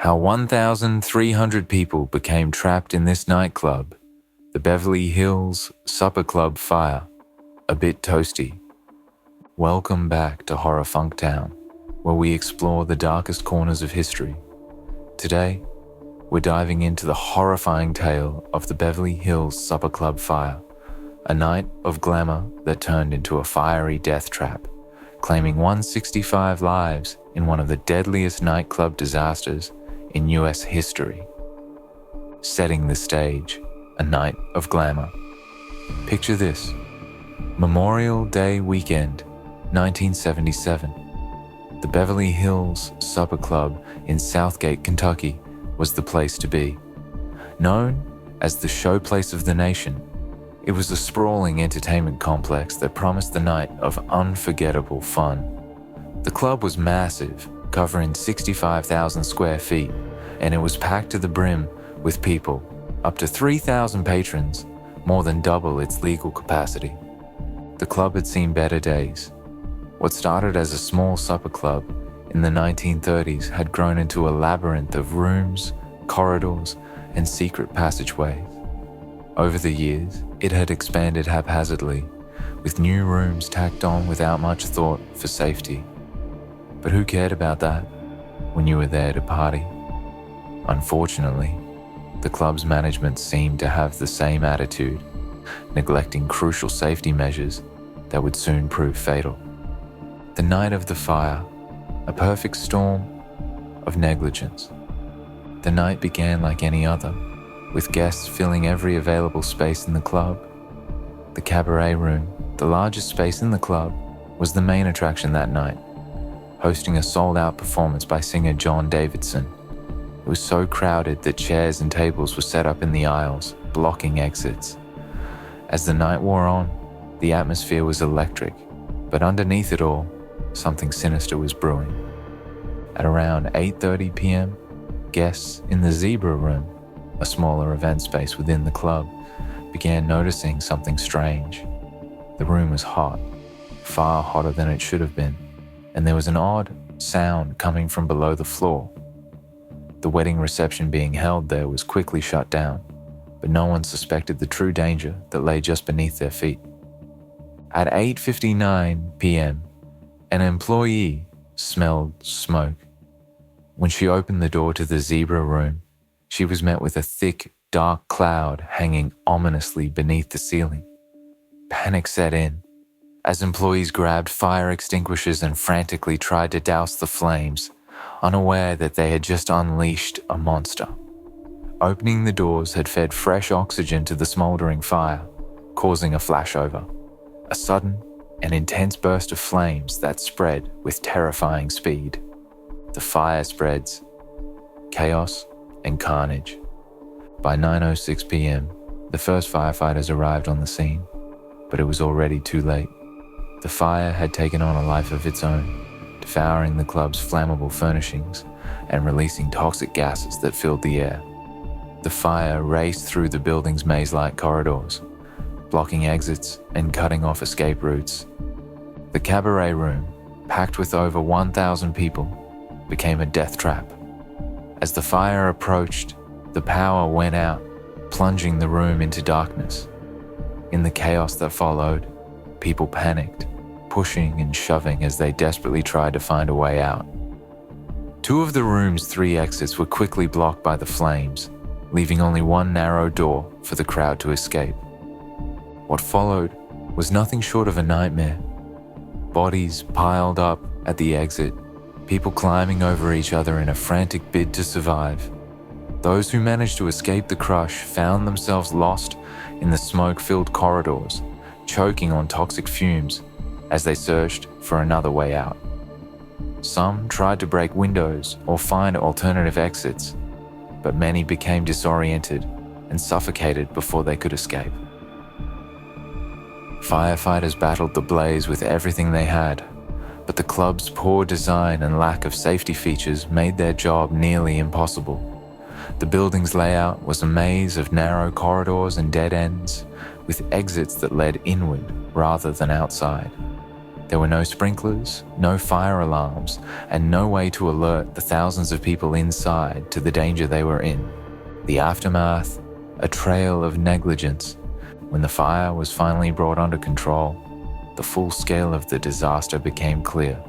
How 1,300 people became trapped in this nightclub, the Beverly Hills Supper Club fire. A bit toasty. Welcome back to Horror Funktown, where we explore the darkest corners of history. Today, we're diving into the horrifying tale of the Beverly Hills Supper Club fire, a night of glamour that turned into a fiery death trap, claiming 165 lives in one of the deadliest nightclub disasters in US history. Setting the stage, a night of glamour. Picture this: Memorial Day weekend, 1977. The Beverly Hills Supper Club in Southgate, Kentucky was the place to be. Known as the showplace of the nation, it was a sprawling entertainment complex that promised the night of unforgettable fun. The club was massive, covering 65,000 square feet, and it was packed to the brim with people, up to 3,000 patrons, more than double its legal capacity. The club had seen better days. What started as a small supper club in the 1930s had grown into a labyrinth of rooms, corridors, and secret passageways. Over the years, it had expanded haphazardly, with new rooms tacked on without much thought for safety. But who cared about that when you were there to party? Unfortunately, the club's management seemed to have the same attitude, neglecting crucial safety measures that would soon prove fatal. The night of the fire, a perfect storm of negligence. The night began like any other, with guests filling every available space in the club. The cabaret room, the largest space in the club, was the main attraction that night, hosting a sold-out performance by singer John Davidson. It was so crowded that chairs and tables were set up in the aisles, blocking exits. As the night wore on, the atmosphere was electric, but underneath it all, something sinister was brewing. At around 8:30 p.m., guests in the Zebra Room, a smaller event space within the club, began noticing something strange. The room was hot, far hotter than it should have been, and there was an odd sound coming from below the floor. The wedding reception being held there was quickly shut down, but no one suspected the true danger that lay just beneath their feet. At 8:59 p.m., an employee smelled smoke. When she opened the door to the Zebra Room, she was met with a thick, dark cloud hanging ominously beneath the ceiling. Panic set in, as employees grabbed fire extinguishers and frantically tried to douse the flames, unaware that they had just unleashed a monster. Opening the doors had fed fresh oxygen to the smoldering fire, causing a flashover, a sudden and intense burst of flames that spread with terrifying speed. The fire spreads, chaos and carnage. By 9:06 p.m., the first firefighters arrived on the scene, but it was already too late. The fire had taken on a life of its own, devouring the club's flammable furnishings and releasing toxic gases that filled the air. The fire raced through the building's maze-like corridors, blocking exits and cutting off escape routes. The cabaret room, packed with over 1,000 people, became a death trap. As the fire approached, the power went out, plunging the room into darkness. In the chaos that followed, people panicked, pushing and shoving as they desperately tried to find a way out. Two of the room's 3 exits were quickly blocked by the flames, leaving only one narrow door for the crowd to escape. What followed was nothing short of a nightmare. Bodies piled up at the exit, people climbing over each other in a frantic bid to survive. Those who managed to escape the crush found themselves lost in the smoke-filled corridors, choking on toxic fumes as they searched for another way out. Some tried to break windows or find alternative exits, but many became disoriented and suffocated before they could escape. Firefighters battled the blaze with everything they had, but the club's poor design and lack of safety features made their job nearly impossible. The building's layout was a maze of narrow corridors and dead ends, with exits that led inward rather than outside. There were no sprinklers, no fire alarms, and no way to alert the thousands of people inside to the danger they were in. The aftermath, a trail of negligence. When the fire was finally brought under control, the full scale of the disaster became clear.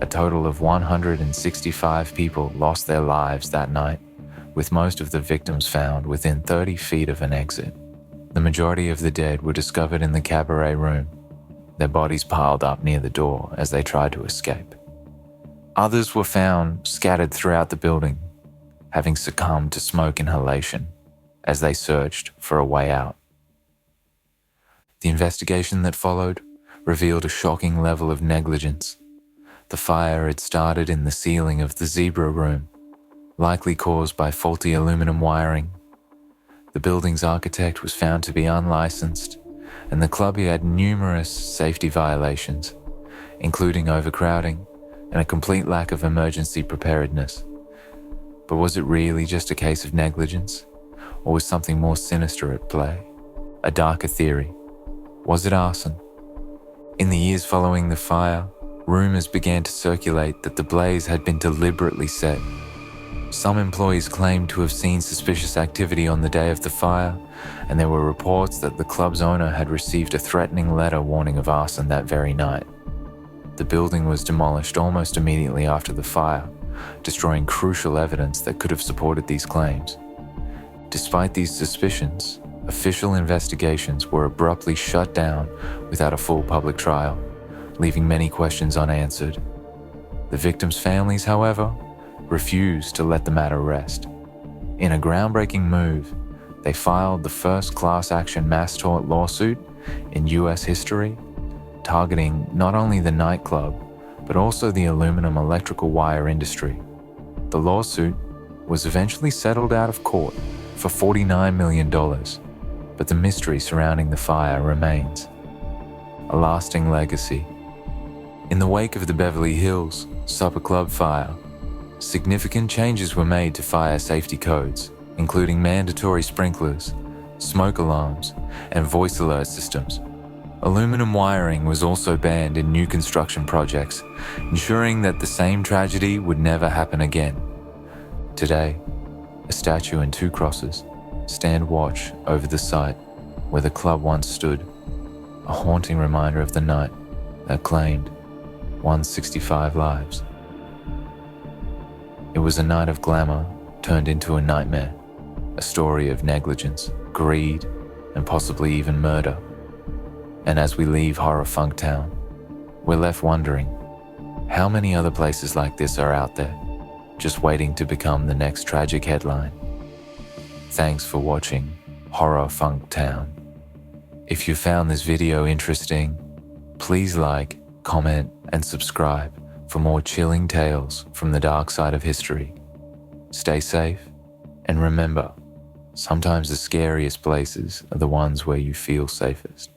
A total of 165 people lost their lives that night, with most of the victims found within 30 feet of an exit. The majority of the dead were discovered in the cabaret room, their bodies piled up near the door as they tried to escape. Others were found scattered throughout the building, having succumbed to smoke inhalation as they searched for a way out. The investigation that followed revealed a shocking level of negligence. The fire had started in the ceiling of the zebra room, likely caused by faulty aluminum wiring. The building's architect was found to be unlicensed, and the club had numerous safety violations, including overcrowding and a complete lack of emergency preparedness. But was it really just a case of negligence, or was something more sinister at play? A darker theory. Was it arson? In the years following the fire, rumors began to circulate that the blaze had been deliberately set. Some employees claimed to have seen suspicious activity on the day of the fire, and there were reports that the club's owner had received a threatening letter warning of arson that very night. The building was demolished almost immediately after the fire, destroying crucial evidence that could have supported these claims. Despite these suspicions, official investigations were abruptly shut down without a full public trial, leaving many questions unanswered. The victims' families, however, refused to let the matter rest. In a groundbreaking move, they filed the first class action mass tort lawsuit in US history, targeting not only the nightclub, but also the aluminum electrical wire industry. The lawsuit was eventually settled out of court for $49 million, but the mystery surrounding the fire remains. A lasting legacy. In the wake of the Beverly Hills Supper Club fire, significant changes were made to fire safety codes, including mandatory sprinklers, smoke alarms, and voice alert systems. Aluminum wiring was also banned in new construction projects, ensuring that the same tragedy would never happen again. Today, a statue and 2 crosses stand watch over the site where the club once stood, a haunting reminder of the night that claimed 165 lives. It was a night of glamour turned into a nightmare, a story of negligence, greed, and possibly even murder. And as we leave Horror Funk Town, we're left wondering, how many other places like this are out there, just waiting to become the next tragic headline? Thanks for watching Horror Funk Town. If you found this video interesting, please like, comment, and subscribe for more chilling tales from the dark side of history. Stay safe, and remember, sometimes the scariest places are the ones where you feel safest.